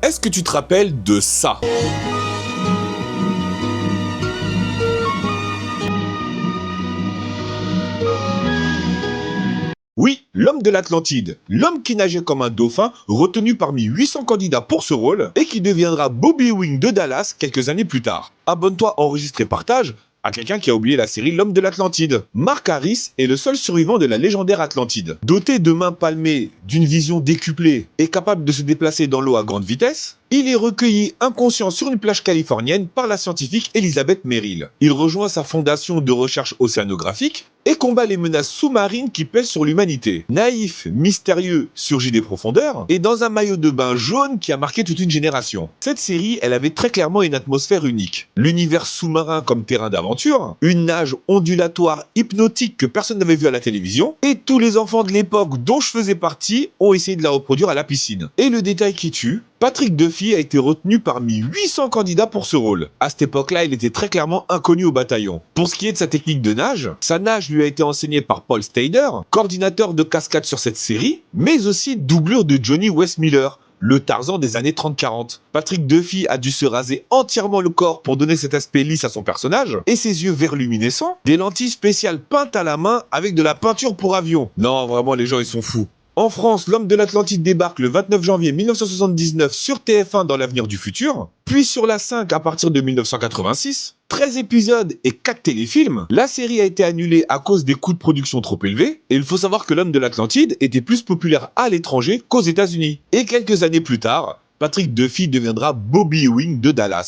Est-ce que tu te rappelles de ça? Oui, l'homme de l'Atlantide, l'homme qui nageait comme un dauphin, retenu parmi 800 candidats pour ce rôle, et qui deviendra Bobby Ewing de Dallas quelques années plus tard. Abonne-toi, enregistre et partage à quelqu'un qui a oublié la série L'homme de l'Atlantide. Mark Harris est le seul survivant de la légendaire Atlantide. Doté de mains palmées, d'une vision décuplée et capable de se déplacer dans l'eau à grande vitesse, il est recueilli inconscient sur une plage californienne par la scientifique Elizabeth Merrill. Il rejoint sa fondation de recherche océanographique et combat les menaces sous-marines qui pèsent sur l'humanité. Naïf, mystérieux, surgit des profondeurs, et dans un maillot de bain jaune qui a marqué toute une génération. Cette série, elle avait très clairement une atmosphère unique. L'univers sous-marin comme terrain d'aventure, une nage ondulatoire hypnotique que personne n'avait vue à la télévision, et tous les enfants de l'époque dont je faisais partie ont essayé de la reproduire à la piscine. Et le détail qui tue, Patrick Duffy a été retenu parmi 800 candidats pour ce rôle. À cette époque-là, il était très clairement inconnu au bataillon. Pour ce qui est de sa technique de nage, sa nage lui a été enseignée par Paul Stader, coordinateur de cascade sur cette série, mais aussi doublure de Johnny Westmiller, le Tarzan des années 30-40. Patrick Duffy a dû se raser entièrement le corps pour donner cet aspect lisse à son personnage, et ses yeux verluminescents, des lentilles spéciales peintes à la main avec de la peinture pour avion. Non, vraiment, les gens, ils sont fous. En France, l'homme de l'Atlantide débarque le 29 janvier 1979 sur TF1 dans l'avenir du futur, puis sur la 5 à partir de 1986. 13 épisodes et 4 téléfilms, la série a été annulée à cause des coûts de production trop élevés, et il faut savoir que l'homme de l'Atlantide était plus populaire à l'étranger qu'aux États-Unis. Et quelques années plus tard, Patrick Duffy deviendra Bobby Ewing de Dallas.